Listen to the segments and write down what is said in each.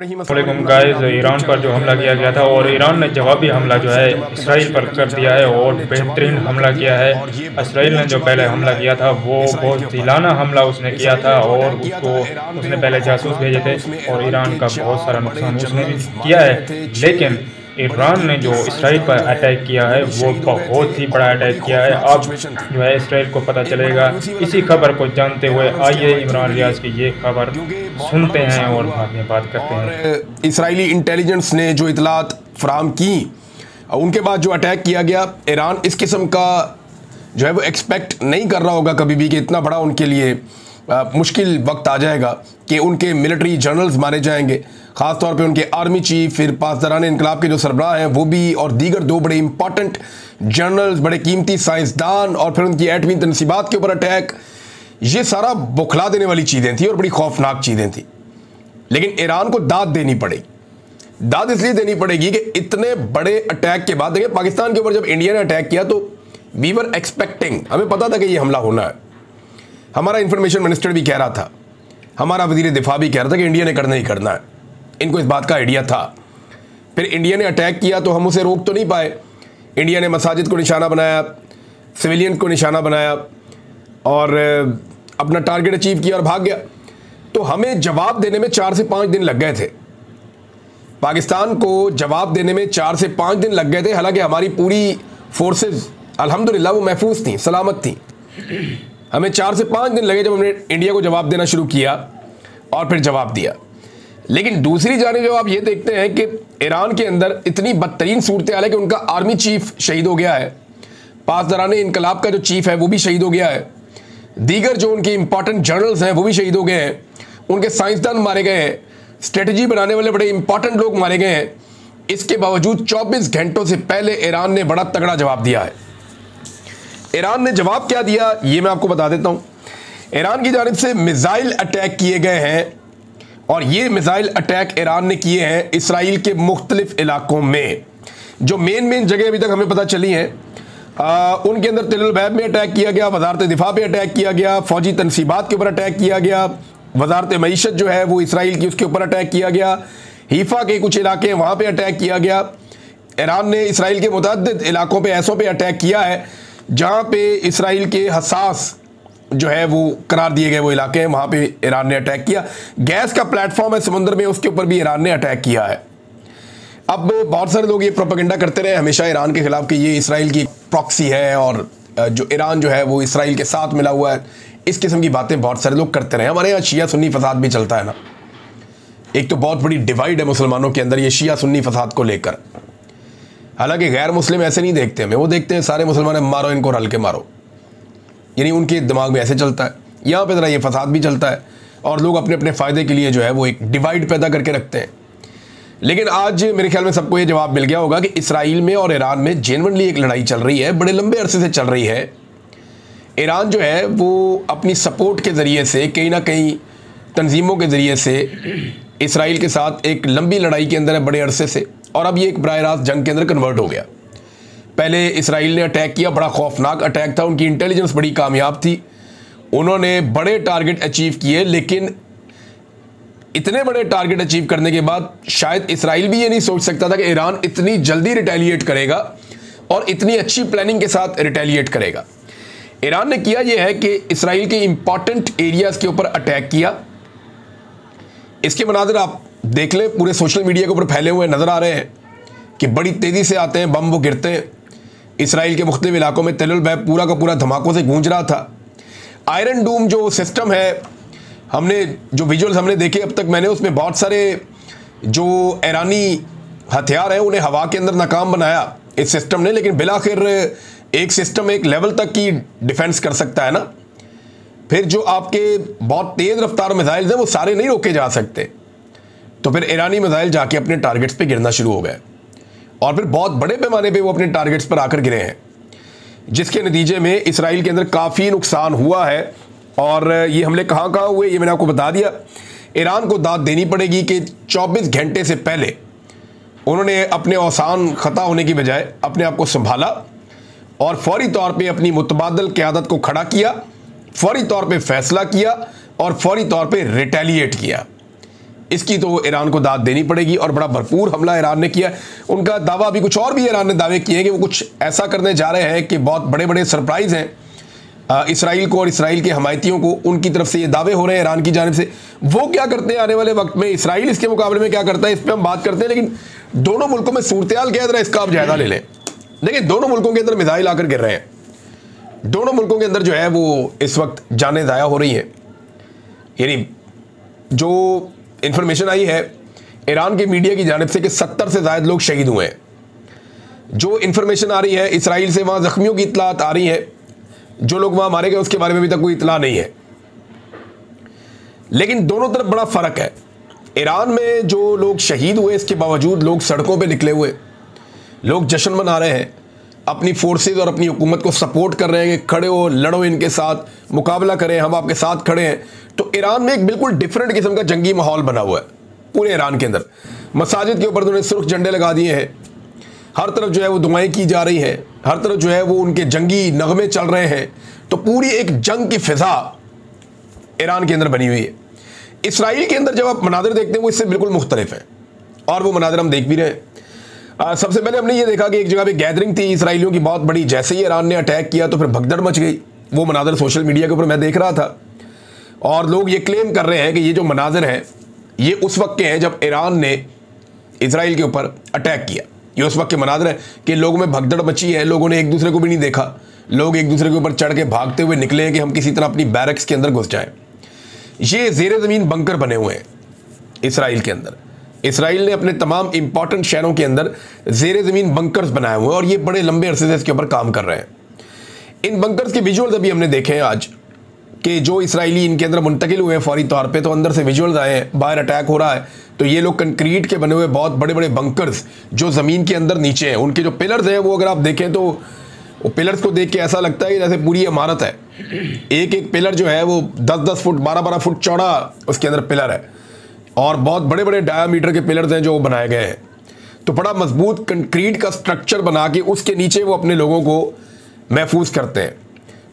Guys, Iran पर जो हमला किया गया था और ईरान ने जवाबी हमला जो है इसराइल पर कर दिया है और बेहतरीन हमला किया है। इसराइल ने जो पहले हमला किया था वो बहुत दिलाना हमला उसने किया था और उसने पहले जासूस भेजे थे और ईरान का बहुत सारा नुकसान उसने भी किया है। लेकिन ईरान ने जो इसराइल पर अटैक किया है वो बहुत ही बड़ा अटैक किया है। अब जो है इसराइल को पता चलेगा। इसी खबर को जानते हुए आइए इमरान रियाज की ये खबर सुनते हैं और बाद में बात करते हैं। इसराइली इंटेलिजेंस ने जो इतलात फराम की, उनके बाद जो अटैक किया गया, ईरान इस किस्म का जो है वो एक्सपेक्ट नहीं कर रहा होगा कभी भी कि इतना बड़ा उनके लिए मुश्किल वक्त आ जाएगा कि उनके मिलिट्री जनरल्स मारे जाएंगे, ख़ास तौर पे उनके आर्मी चीफ, फिर पासदारान इनकलाब के जो सरबराह हैं वो भी, और दीगर दो बड़े इंपॉर्टेंट जनरल्स, बड़े कीमती साइंसदान, और फिर उनकी एटमी तनसीबात के ऊपर अटैक। ये सारा बौखला देने वाली चीज़ें थी और बड़ी खौफनाक चीज़ें थी। लेकिन ईरान को दाद देनी पड़ेगी। दाद इसलिए देनी पड़ेगी कि इतने बड़े अटैक के बाद, देखिए पाकिस्तान के ऊपर जब इंडिया ने अटैक किया तो वी वर एक्सपेक्टिंग, हमें पता था कि ये हमला होना है। हमारा इंफॉर्मेशन मिनिस्टर भी कह रहा था, हमारा वजीर दिफा भी कह रहा था कि इंडिया ने करना ही करना है। इनको इस बात का आइडिया था। फिर इंडिया ने अटैक किया तो हम उसे रोक तो नहीं पाए। इंडिया ने मसाजिद को निशाना बनाया, सिविलियन को निशाना बनाया और अपना टारगेट अचीव किया और भाग गया। तो हमें जवाब देने में 4 से 5 दिन लग गए थे। पाकिस्तान को जवाब देने में 4 से 5 दिन लग गए थे। हालांकि हमारी पूरी फोर्सेस अल्हम्दुलिल्लाह वो महफूज थी, सलामत थी। हमें 4 से 5 दिन लगे जब हमने इंडिया को जवाब देना शुरू किया और फिर जवाब दिया। लेकिन दूसरी जानिब जब आप ये देखते हैं कि ईरान के अंदर इतनी बदतरीन सूरत हाल है कि उनका आर्मी चीफ शहीद हो गया है, पासदारान इनकलाब का जो चीफ है वो भी शहीद हो गया है, दीगर जो उनके इंपॉर्टेंट जनरल्स हैं वो भी शहीद हो गए हैं, उनके साइंसदान मारे गए हैं, स्ट्रेटजी बनाने वाले बड़े इंपॉर्टेंट लोग मारे गए हैं। इसके बावजूद 24 घंटों से पहले ईरान ने बड़ा तगड़ा जवाब दिया है। ईरान ने जवाब क्या दिया ये मैं आपको बता देता हूं। ईरान की जानिब से मिसाइल अटैक किए गए हैं और ये मिसाइल अटैक ईरान ने किए हैं इसराइल के मुख्तलिफ इलाकों में। जो मेन जगह अभी तक हमें पता चली हैं उनके अंदर तिल अल-बैब में अटैक किया गया, वजारत दिफा पे अटैक किया गया, फौजी तनसीबात के ऊपर अटैक किया गया, वजारत मईशत जो है वो इसराइल की उसके ऊपर अटैक किया गया, हीफा के कुछ इलाके हैं वहाँ पे अटैक किया गया। ईरान ने इसराइल के मुतअद्दिद इलाकों पे, ऐसों पे अटैक किया है जहाँ पे इसराइल के हसास जो है वो करार दिए गए वो इलाके हैं, वहाँ पे ईरान ने अटैक किया। गैस का प्लेटफॉर्म है समुद्र में, उसके ऊपर भी ईरान ने अटैक किया है। अब बहुत सारे लोग ये प्रोपेगेंडा करते रहे हमेशा ईरान के खिलाफ कि ये इसराइल की प्रॉक्सी है और जो ईरान जो है वो इसराइल के साथ मिला हुआ है। इस किस्म की बातें बहुत सारे लोग करते रहे। हमारे यहाँ शिया सुन्नी फसाद भी चलता है ना। एक तो बहुत बड़ी डिवाइड है मुसलमानों के अंदर ये शिया सुन्नी फसाद को लेकर। हालांकि गैर मुस्लिम ऐसे नहीं देखते हमें, वो देखते हैं सारे मुसलमान मारो इनको, रल के मारो, यानी उनके दिमाग में ऐसे चलता है। यहाँ पे ज़रा ये फसाद भी चलता है और लोग अपने अपने फ़ायदे के लिए जो है वो एक डिवाइड पैदा करके रखते हैं। लेकिन आज मेरे ख्याल में सबको ये जवाब मिल गया होगा कि इसराइल में और ईरान में जेन्युइनली एक लड़ाई चल रही है, बड़े लंबे अरसे से चल रही है। ईरान जो है वो अपनी सपोर्ट के ज़रिए से, कहीं ना कहीं तंजीमों के ज़रिए से इसराइल के साथ एक लंबी लड़ाई के अंदर है बड़े अरसे से, और अब ये एक बराह रास्त जंग के अंदर कन्वर्ट हो गया। पहले इसराइल ने अटैक किया, बड़ा खौफनाक अटैक था, उनकी इंटेलिजेंस बड़ी कामयाब थी, उन्होंने बड़े टारगेट अचीव किए। लेकिन इतने बड़े टारगेट अचीव करने के बाद शायद इसराइल भी ये नहीं सोच सकता था कि ईरान इतनी जल्दी रिटेलिएट करेगा और इतनी अच्छी प्लानिंग के साथ रिटेलिएट करेगा। ईरान ने किया यह है कि इसराइल के इंपॉर्टेंट एरियाज के ऊपर अटैक किया। इसके मनाज़िर आप देख लें, पूरे सोशल मीडिया के ऊपर फैले हुए नज़र आ रहे हैं कि बड़ी तेज़ी से आते हैं बम, वो गिरते हैं। इसराइल के मुख्तलिफ इलाकों में तिल अल-बैब पूरा का पूरा धमाकों से गूंज रहा था। आयरन डूम जो सिस्टम है, हमने जो विजुअल्स हमने देखे अब तक, मैंने उसमें बहुत सारे जो ईरानी हथियार हैं उन्हें हवा के अंदर नाकाम बनाया इस सिस्टम ने। लेकिन बिलाखिर एक सिस्टम एक लेवल तक की डिफेंस कर सकता है ना। फिर जो आपके बहुत तेज़ रफ्तार मिसाइल्स हैं वो सारे नहीं रोके जा सकते। तो फिर ईरानी मिसाइल जाके अपने टारगेट्स पे गिरना शुरू हो गए और फिर बहुत बड़े पैमाने पे वो अपने टारगेट्स पर आकर गिरे हैं, जिसके नतीजे में इसराइल के अंदर काफ़ी नुकसान हुआ है। और ये हमले कहाँ कहाँ हुए ये मैंने आपको बता दिया। ईरान को दाद देनी पड़ेगी कि 24 घंटे से पहले उन्होंने अपने औसान ख़ता होने की बजाय अपने आप को संभाला और फौरी तौर पे अपनी मुतबादल क़यादत को खड़ा किया, फौरी तौर पे फैसला किया और फौरी तौर पे रिटेलिएट किया। इसकी तो ईरान को दाद देनी पड़ेगी और बड़ा भरपूर हमला ईरान ने किया। उनका दावा अभी कुछ और भी ईरान ने दावे किए हैं कि वो कुछ ऐसा करने जा रहे हैं कि बहुत बड़े बड़े सरप्राइज हैं इसराइल को और इसराइल के हमायतियों को। उनकी तरफ से ये दावे हो रहे हैं ईरान की जानिब से। वो क्या करते हैं आने वाले वक्त में, इसराइल इसके मुकाबले में क्या करता है, इस पर हम बात करते हैं। लेकिन दोनों मुल्कों में सूरत-ए-हाल क्या है, इसका आप जायजा ले लें। देखिए, दोनों मुल्कों के अंदर मिसाइल आकर गिर रहे हैं। दोनों मुल्कों के अंदर जो है वो इस वक्त जानें ज़ाया हो रही हैं। यानी जो इंफॉर्मेशन आई है ईरान की मीडिया की जानिब से कि 70 से ज़ायद लोग शहीद हुए हैं। जो इंफॉर्मेशन आ रही है इसराइल से, वहाँ ज़ख्मियों की इतलात आ रही है। जो लोग वहाँ मारे गए उसके बारे में अभी तक कोई इतला नहीं है। लेकिन दोनों तरफ बड़ा फ़र्क है। ईरान में जो लोग शहीद हुए इसके बावजूद लोग सड़कों पे निकले हुए, लोग जश्न मना रहे हैं, अपनी फोर्सेज और अपनी हुकूमत को सपोर्ट कर रहे हैं कि खड़े हो, लड़ो, इनके साथ मुकाबला करें, हम आपके साथ खड़े हैं। तो ईरान में एक बिल्कुल डिफरेंट किस्म का जंगी माहौल बना हुआ है पूरे ईरान के अंदर। मसाजिद के ऊपर उन्होंने सुर्ख झंडे लगा दिए हैं, हर तरफ जो है वो दुआएं की जा रही हैं, हर तरफ जो है वो उनके जंगी नगमे चल रहे हैं। तो पूरी एक जंग की फिजा ईरान के अंदर बनी हुई है। इसराइल के अंदर जब आप मनाजिर देखते हैं वो इससे बिल्कुल मुख्तलिफ है और वो मनाजिर हम देख भी रहे हैं। सबसे पहले हमने ये देखा कि एक जगह पे गैदरिंग थी इसराइलियों की बहुत बड़ी, जैसे ही ईरान ने अटैक किया तो फिर भगदड़ मच गई। वो मनाजिर सोशल मीडिया के ऊपर मैं देख रहा था और लोग ये क्लेम कर रहे हैं कि ये जो मनाजिर हैं ये उस वक्त के हैं जब ईरान ने इसराइल के ऊपर अटैक किया। ये उस वक्त के मनाजिर है कि लोगों में भगदड़ मची है, लोगों ने एक दूसरे को भी नहीं देखा, लोग एक दूसरे के ऊपर चढ़ के भागते हुए निकले हैं कि हम किसी तरह अपनी बैरक्स के अंदर घुस जाएं। ये ज़ेरे ज़मीन बंकर बने हुए हैं इसराइल के अंदर। इसराइल ने अपने तमाम इंपॉर्टेंट शहरों के अंदर ज़ेरे ज़मीन बंकर्स बनाए हुए हैं और ये बड़े लंबे अरसे से इसके ऊपर काम कर रहे हैं। इन बंकर्स के विजुअल्स अभी हमने देखे हैं आज कि जो इसराइली इनके अंदर मुंतकिल हुए हैं फौरी तौर पे, तो अंदर से विजुअल्स आए हैं, बाहर अटैक हो रहा है तो ये लोग कंक्रीट के बने हुए बहुत बड़े बड़े बंकर्स जो ज़मीन के अंदर नीचे हैं, उनके जो पिलर्स हैं वो अगर आप देखें तो वो पिलर्स को देख के ऐसा लगता है कि जैसे पूरी इमारत है। एक एक पिलर जो है वो 10-10 फुट 12-12 फुट चौड़ा उसके अंदर पिलर है और बहुत बड़े बड़े डायामीटर के पिलर्स हैं जो बनाए गए हैं। तो बड़ा मजबूत कंक्रीट का स्ट्रक्चर बना के उसके नीचे वो अपने लोगों को महफूज करते हैं।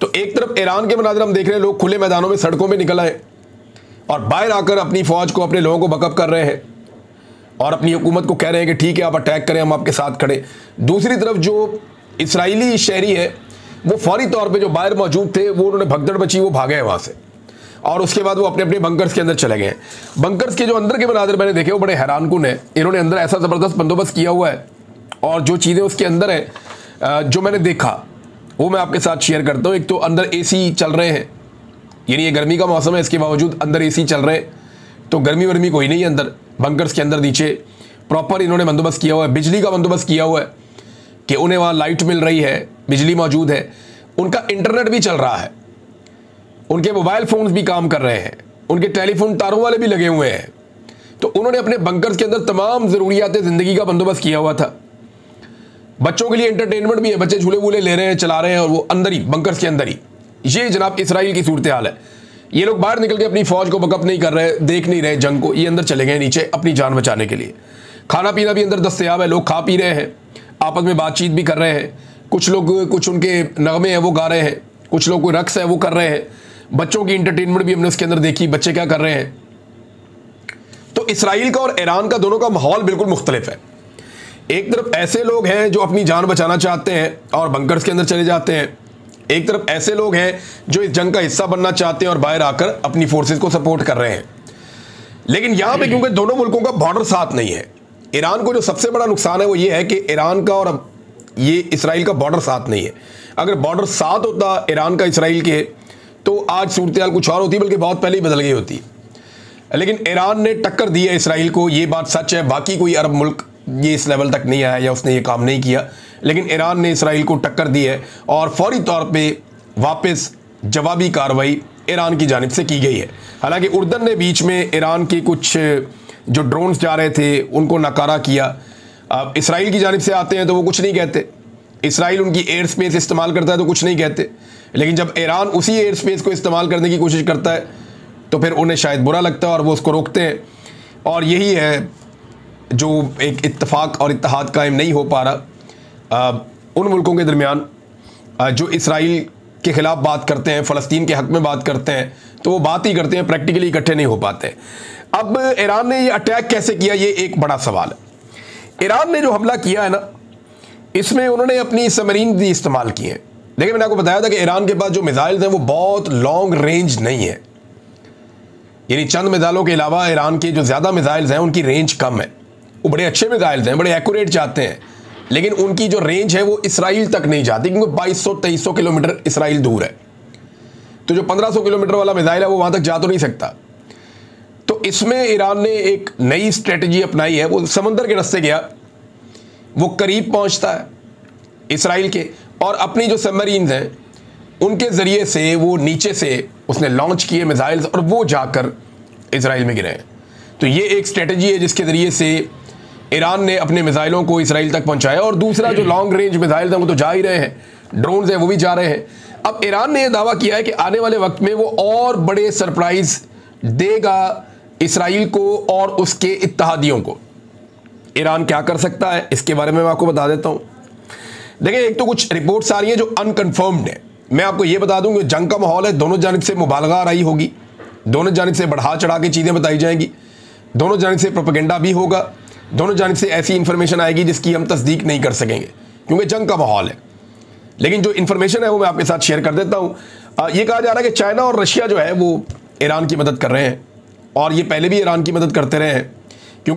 तो एक तरफ ईरान के मनाज़िर हम देख रहे हैं, लोग खुले मैदानों में सड़कों में निकल आए और बाहर आकर अपनी फ़ौज को, अपने लोगों को बकअप कर रहे हैं और अपनी हुकूमत को कह रहे हैं कि ठीक है आप अटैक करें, हम आपके साथ खड़े। दूसरी तरफ जो इसराइली शहरी है वो फौरी तौर पे जो बाहर मौजूद थे वो उन्होंने भगदड़ मची, वो भागे हैं वहाँ से और उसके बाद वो अपने अपने बंकर्स के अंदर चले गए। बंकर्स के जो अंदर के मनाज़िर मैंने देखे वो बड़े हैरानकुन है। इन्होंने अंदर ऐसा ज़बरदस्त बंदोबस्त किया हुआ है और जो चीज़ें उसके अंदर हैं जो मैंने देखा वो मैं आपके साथ शेयर करता हूँ। एक तो अंदर AC चल रहे हैं, यानी ये गर्मी का मौसम है, इसके बावजूद अंदर AC चल रहे हैं, तो गर्मी वर्मी कोई नहीं है अंदर। बंकर्स के अंदर नीचे प्रॉपर इन्होंने बंदोबस्त किया हुआ है, बिजली का बंदोबस्त किया हुआ है कि उन्हें वहाँ लाइट मिल रही है, बिजली मौजूद है, उनका इंटरनेट भी चल रहा है, उनके मोबाइल फ़ोन्स भी काम कर रहे हैं, उनके टेलीफोन तारों वाले भी लगे हुए हैं। तो उन्होंने अपने बंकर्स के अंदर तमाम ज़रूरियात ज़िंदगी का बंदोबस्त किया हुआ था। बच्चों के लिए एंटरटेनमेंट भी है, बच्चे झूले वूले ले रहे हैं, चला रहे हैं और वो अंदर ही बंकर्स के अंदर ही। ये जनाब इसराइल की सूरत हाल है। ये लोग बाहर निकल के अपनी फ़ौज को बकअप नहीं कर रहे, देख नहीं रहे जंग को, ये अंदर चले गए नीचे अपनी जान बचाने के लिए। खाना पीना भी अंदर दस्तयाब है, लोग खा पी रहे हैं, आपस में बातचीत भी कर रहे हैं। कुछ लोग कुछ उनके नगमे हैं वो गा रहे हैं, कुछ लोग कोई रक्स है वो कर रहे हैं। बच्चों की इंटरटेनमेंट भी हमने उसके अंदर देखी, बच्चे क्या कर रहे हैं। तो इसराइल का और ईरान का दोनों का माहौल बिल्कुल मुख्तलिफ है। एक तरफ ऐसे लोग हैं जो अपनी जान बचाना चाहते हैं और बंकर्स के अंदर चले जाते हैं, एक तरफ ऐसे लोग हैं जो इस जंग का हिस्सा बनना चाहते हैं और बाहर आकर अपनी फोर्सेस को सपोर्ट कर रहे हैं। लेकिन यहां पे क्योंकि दोनों मुल्कों का बॉर्डर साथ नहीं है, ईरान को जो सबसे बड़ा नुकसान है वो ये है कि ईरान का और ये इसराइल का बॉर्डर साथ नहीं है। अगर बॉर्डर साथ होता ईरान का इसराइल के तो आज सूरत हाल कुछ और होती, बल्कि बहुत पहले ही बदल गई होती। लेकिन ईरान ने टक्कर दी है इसराइल को, ये बात सच है। बाकी कोई अरब मुल्क ये इस लेवल तक नहीं आया या उसने ये काम नहीं किया, लेकिन ईरान ने इसराइल को टक्कर दी है और फौरी तौर पे वापस जवाबी कार्रवाई ईरान की जानिब से की गई है। हालांकि उर्दन ने बीच में ईरान के कुछ जो ड्रोन्स जा रहे थे उनको नकारा किया। अब इसराइल की जानिब से आते हैं तो वो कुछ नहीं कहते, इसराइल उनकी एयर स्पेस इस्तेमाल करता है तो कुछ नहीं कहते, लेकिन जब ईरान उसी एयर स्पेस को इस्तेमाल करने की कोशिश करता है तो फिर उन्हें शायद बुरा लगता है और वो उसको रोकते हैं। और यही है जो एक इत्तेफाक और इत्तेहाद कायम नहीं हो पा रहा उन मुल्कों के दरमियान जो इसराइल के ख़िलाफ़ बात करते हैं, फ़लस्तीन के हक़ में बात करते हैं, तो वो बात ही करते हैं, प्रैक्टिकली इकट्ठे नहीं हो पाते। अब ईरान ने ये अटैक कैसे किया, ये एक बड़ा सवाल है। ईरान ने जो हमला किया है ना, इसमें उन्होंने अपनी सबमरीन भी इस्तेमाल किए हैं। देखिए, मैंने आपको बताया था कि ईरान के पास जो मिसाइल्स हैं वो बहुत लॉन्ग रेंज नहीं है, यानी चंद मिसाइलों के अलावा ईरान के जो ज़्यादा मिसाइल्स हैं उनकी रेंज कम है। वो बड़े अच्छे मिसाइल्स हैं, बड़े एक्यूरेट जाते हैं, लेकिन उनकी जो रेंज है वो इसराइल तक नहीं जाती, क्योंकि 2200-2300 किलोमीटर इसराइल दूर है। तो जो 1500 किलोमीटर वाला मिसाइल है वो वहाँ तक जा तो नहीं सकता। तो इसमें ईरान ने एक नई स्ट्रेटजी अपनाई है। वो समंदर के रास्ते गया, वो करीब पहुँचता है इसराइल के, और अपनी जो सबमरीन्स हैं उनके ज़रिए से वो नीचे से उसने लॉन्च किए मिसाइल्स और वो जाकर इसराइल में गिरे हैं। तो ये एक स्ट्रेटजी है जिसके ज़रिए से ईरान ने अपने मिसाइलों को इसराइल तक पहुंचाया। और दूसरा, जो लॉन्ग रेंज मिसाइल्स हैं वो तो जा ही रहे हैं, ड्रोन्स हैं वो भी जा रहे हैं। अब ईरान ने यह दावा किया है कि आने वाले वक्त में वो और बड़े सरप्राइज देगा इसराइल को और उसके इत्तेहादियों को। ईरान क्या कर सकता है इसके बारे में मैं आपको बता देता हूं। देखिए, एक तो कुछ रिपोर्ट्स आ रही हैं जो अनकन्फर्म्ड है। मैं आपको ये बता दूं कि जंग का माहौल है, दोनों जानिब से मुबालगा आ रही होगी, दोनों जानिब से बढ़ा चढ़ा के चीज़ें बताई जाएंगी, दोनों जानिब से प्रोपेगेंडा भी होगा, दोनों जानिब से ऐसी इंफॉर्मेशन आएगी जिसकी हम तस्दीक नहीं कर सकेंगे क्योंकि जंग का माहौल है। लेकिन जो इन्फॉर्मेशन है वो मैं आपके साथ शेयर कर देता हूँ। ये कहा जा रहा है कि चाइना और रशिया जो है वो ईरान की मदद कर रहे हैं, और ये पहले भी ईरान की मदद करते रहे हैं।